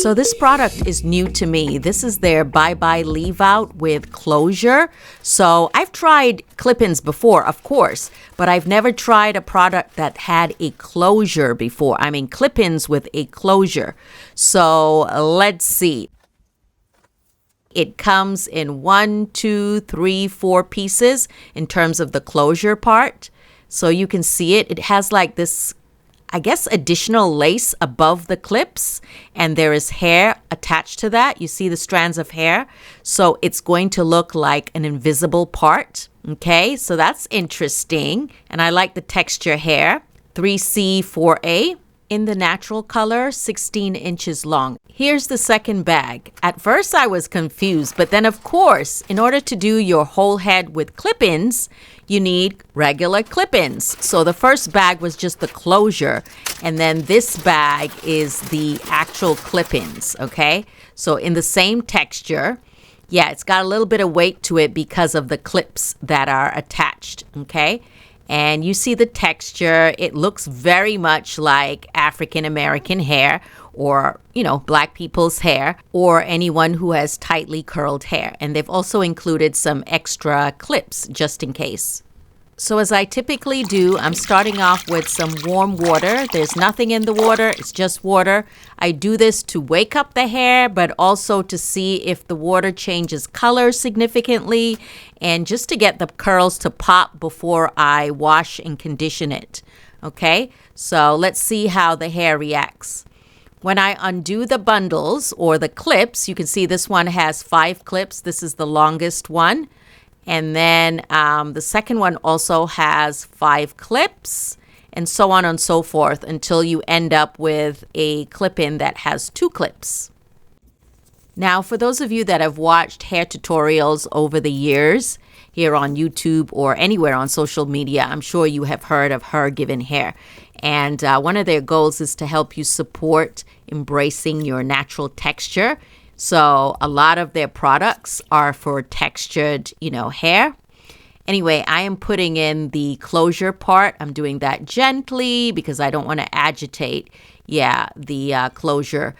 So this product is new to me. This is their Bye Bye Leave Out with closure. So I've tried clip-ins before, of course, but I've never tried a product that had a closure before. I mean, clip-ins with a closure. So let's see. It comes in 1, 2, 3, 4 pieces in terms of the closure part. So you can see it. It has like this, I guess, additional lace above the clips, and there is hair attached to that. You see the strands of hair. So it's going to look like an invisible part. Okay, so that's interesting. And I like the texture hair. 3C, 4A. In the natural color, 16 inches long. Here's the second bag. At first I was confused, but then of course, in order to do your whole head with clip-ins, you need regular clip-ins. So the first bag was just the closure, and then this bag is the actual clip-ins, okay? So in the same texture, yeah, it's got a little bit of weight to it because of the clips that are attached, okay? And you see the texture. It looks very much like African American hair, or, you know, black people's hair, or anyone who has tightly curled hair. And they've also included some extra clips just in case. So as I typically do, I'm starting off with some warm water. There's nothing in the water, it's just water. I do this to wake up the hair, but also to see if the water changes color significantly, and just to get the curls to pop before I wash and condition it. Okay, so let's see how the hair reacts. When I undo the bundles or the clips, you can see this one has 5 clips. This is the longest one. And then the second one also has 5 clips, and so on and so forth until you end up with a clip-in that has 2 clips. Now, for those of you that have watched hair tutorials over the years here on YouTube or anywhere on social media, I'm sure you have heard of Her GivenHair. And one of their goals is to help you support embracing your natural texture. So a lot of their products are for textured, hair. Anyway, I am putting in the closure part. I'm doing that gently because I don't want to agitate, the closure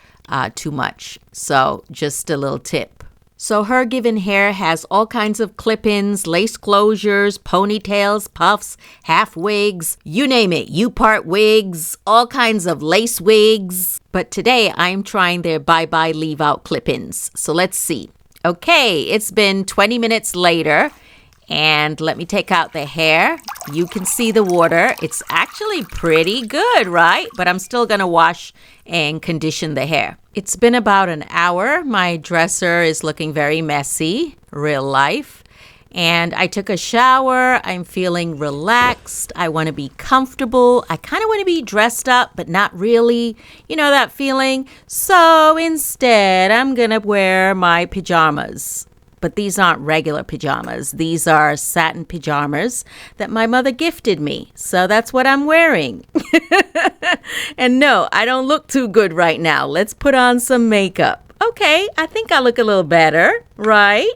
too much. So just a little tip. So Her GivenHair has all kinds of clip-ins, lace closures, ponytails, puffs, half wigs, you name it, U-part wigs, all kinds of lace wigs. But today I'm trying their Bye Bye Leave Out clip-ins. So let's see. Okay, it's been 20 minutes later, and let me take out the hair. You can see the water. It's actually pretty good, right? But I'm still gonna wash and condition the hair. It's been about an hour. My dresser is looking very messy, real life. And I took a shower. I'm feeling relaxed. I want to be comfortable. I kind of want to be dressed up, but not really. You know that feeling? So instead, I'm going to wear my pajamas. But these aren't regular pajamas. These are satin pajamas that my mother gifted me. So that's what I'm wearing. And no, I don't look too good right now. Let's put on some makeup. Okay, I think I look a little better, right?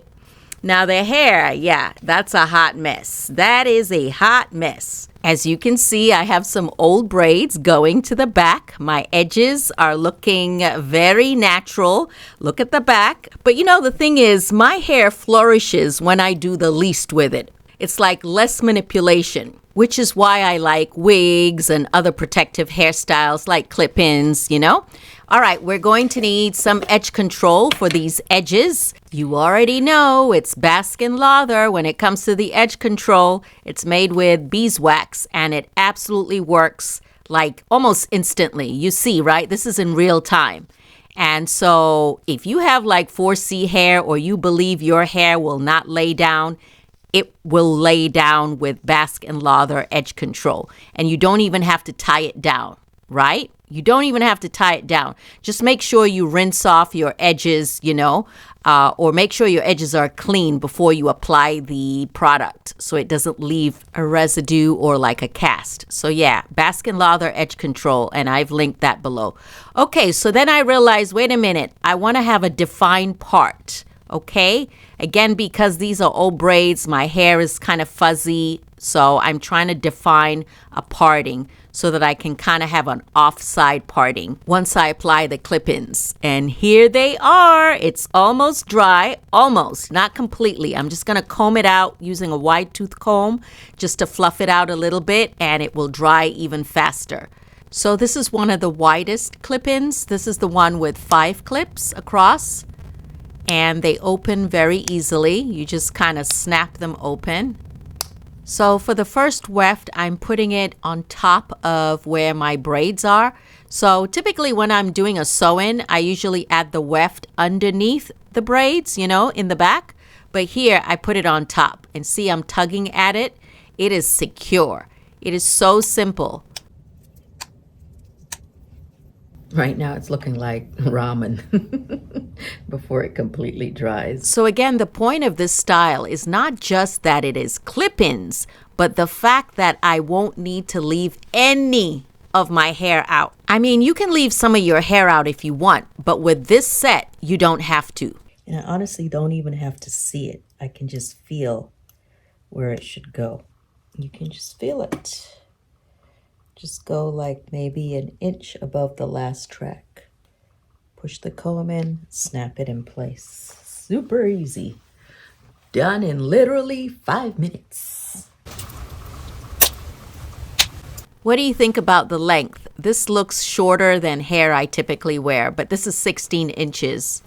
Now the hair, that's a hot mess. That is a hot mess. As you can see, I have some old braids going to the back. My edges are looking very natural. Look at the back. But the thing is, my hair flourishes when I do the least with it. It's like less manipulation, which is why I like wigs and other protective hairstyles like clip-ins, All right, we're going to need some edge control for these edges. You already know it's Baskin Leather when it comes to the edge control. It's made with beeswax, and it absolutely works like almost instantly. You see, right? This is in real time. And so if you have like 4C hair, or you believe your hair will not lay down, it will lay down with Baskin Leather edge control. And you don't even have to tie it down, right? You don't even have to tie it down. Just make sure you rinse off your edges, or make sure your edges are clean before you apply the product so it doesn't leave a residue or like a cast. So Baskin Leather edge control, and I've linked that below. Okay, so then I realized, wait a minute, I want to have a defined part. Okay, again, because these are old braids, my hair is kind of fuzzy, So I'm trying to define a parting so that I can kind of have an offside parting once I apply the clip-ins. And here they are. It's almost dry, almost, not completely. I'm just going to comb it out using a wide tooth comb just to fluff it out a little bit, and it will dry even faster. So this is one of the widest clip-ins. This is the one with 5 clips across, and they open very easily. You just kind of snap them open. So for the first weft, I'm putting it on top of where my braids are. So typically when I'm doing a sew-in, I usually add the weft underneath the braids, you know, in the back. But here I put it on top, and see I'm tugging at it. It is secure. It is so simple. Right now it's looking like ramen before it completely dries. So again, the point of this style is not just that it is clip-ins, but the fact that I won't need to leave any of my hair out. I mean, you can leave some of your hair out if you want, but with this set, you don't have to. And I honestly don't even have to see it. I can just feel where it should go. You can just feel it. Just go like maybe an inch above the last track. Push the comb in, snap it in place. Super easy. Done in literally 5 minutes. What do you think about the length? This looks shorter than hair I typically wear, but this is 16 inches.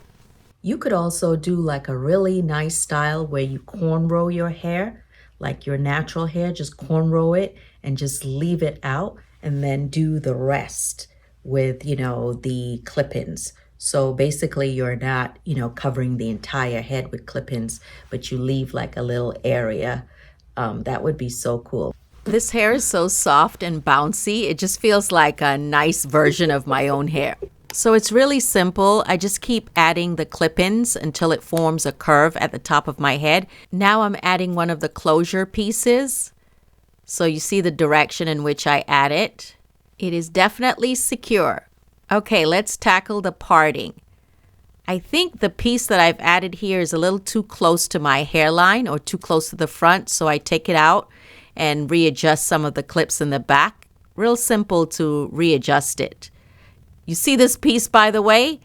You could also do like a really nice style where you cornrow your hair, like your natural hair, just cornrow it and just leave it out, and then do the rest with, you know, the clip-ins. So basically you're not, you know, covering the entire head with clip-ins, but you leave like a little area. That would be so cool. This hair is so soft and bouncy. It just feels like a nice version of my own hair. So it's really simple. I just keep adding the clip-ins until it forms a curve at the top of my head. Now I'm adding one of the closure pieces. So you see the direction in which I add it. It is definitely secure. Okay, let's tackle the parting. I think the piece that I've added here is a little too close to my hairline or too close to the front, so I take it out and readjust some of the clips in the back. Real simple to readjust it. You see this piece, by the way?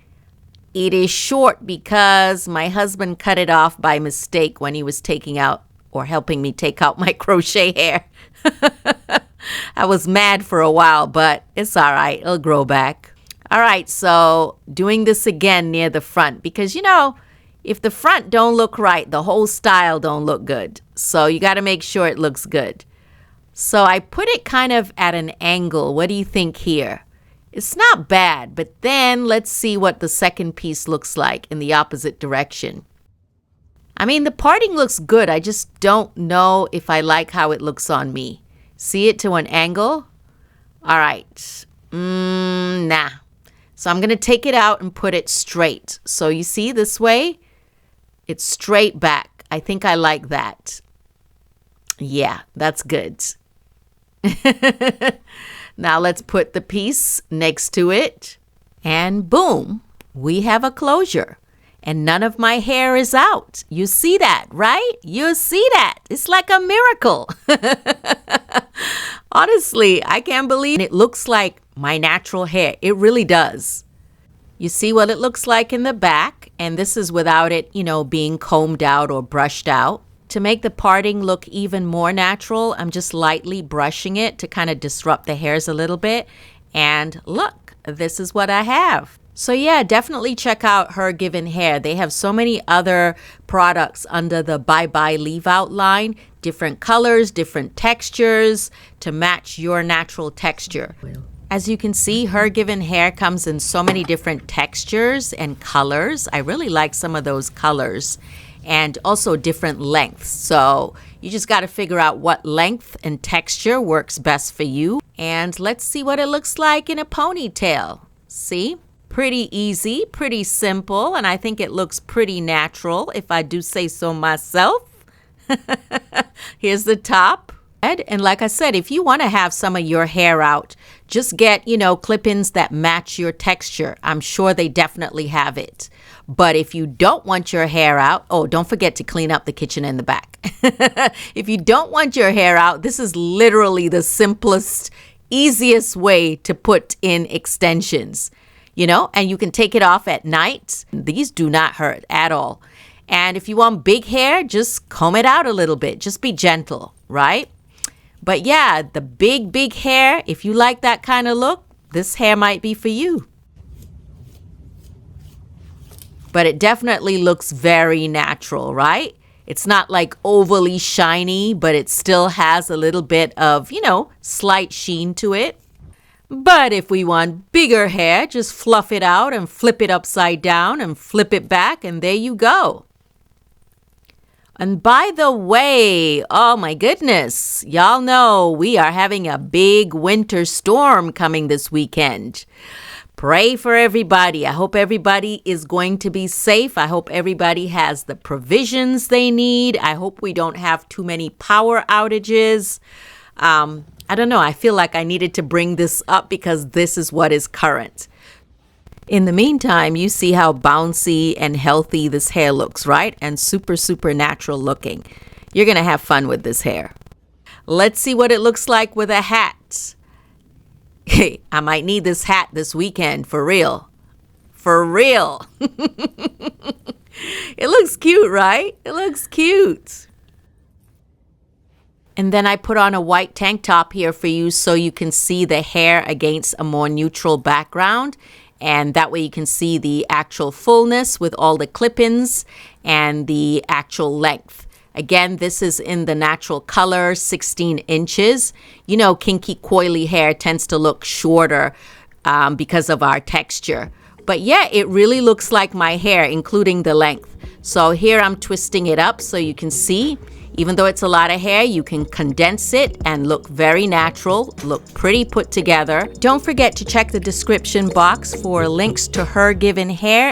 It is short because my husband cut it off by mistake when he was taking out or helping me take out my crochet hair. I was mad for a while, but it's all right. It'll grow back. All right, so doing this again near the front because, you know, if the front don't look right, the whole style don't look good. So you got to make sure it looks good. So I put it kind of at an angle. What do you think here? It's not bad, but then let's see what the second piece looks like in the opposite direction. I mean, the parting looks good. I just don't know if I like how it looks on me. See it to an angle? All right. Nah. So I'm going to take it out and put it straight. So you see this way? It's straight back. I think I like that. Yeah, that's good. Now let's put the piece next to it. And boom, we have a closure. And none of my hair is out. You see that, right? You see that. It's like a miracle. Honestly, I can't believe it looks like my natural hair. It really does. You see what it looks like in the back. And this is without it, you know, being combed out or brushed out. To make the parting look even more natural, I'm just lightly brushing it to kind of disrupt the hairs a little bit. And look, this is what I have. So yeah, definitely check out Her GivenHair. They have so many other products under the Bye Bye Leave Out line. Different colors, different textures to match your natural texture. As you can see, Her GivenHair comes in so many different textures and colors. I really like some of those colors. And also different lengths. So you just got to figure out what length and texture works best for you. And let's see what it looks like in a ponytail. See? Pretty easy, pretty simple, and I think it looks pretty natural if I do say so myself. Here's the top. And like I said, if you want to have some of your hair out, Just get, clip-ins that match your texture. I'm sure they definitely have it. But if you don't want your hair out, oh, don't forget to clean up the kitchen in the back. If you don't want your hair out, this is literally the simplest, easiest way to put in extensions, and you can take it off at night. These do not hurt at all. And if you want big hair, just comb it out a little bit. Just be gentle, right? But yeah, the big hair, if you like that kind of look, this hair might be for you. But it definitely looks very natural, right? It's not like overly shiny, but it still has a little bit of, slight sheen to it. But if we want bigger hair, just fluff it out and flip it upside down and flip it back, and there you go. And by the way, oh my goodness, y'all know we are having a big winter storm coming this weekend. Pray for everybody. I hope everybody is going to be safe. I hope everybody has the provisions they need. I hope we don't have too many power outages. I don't know. I feel like I needed to bring this up because this is what is current. In the meantime, you see how bouncy and healthy this hair looks, right? And super, super natural looking. You're going to have fun with this hair. Let's see what it looks like with a hat. Hey, I might need this hat this weekend, for real. For real. It looks cute, right? It looks cute. And then I put on a white tank top here for you so you can see the hair against a more neutral background. And that way you can see the actual fullness with all the clip-ins and the actual length. Again, this is in the natural color, 16 inches. Kinky coily hair tends to look shorter because of our texture. But yeah, it really looks like my hair, including the length. So here I'm twisting it up so you can see. Even though it's a lot of hair, you can condense it and look very natural, look pretty put together. Don't forget to check the description box for links to Her GivenHair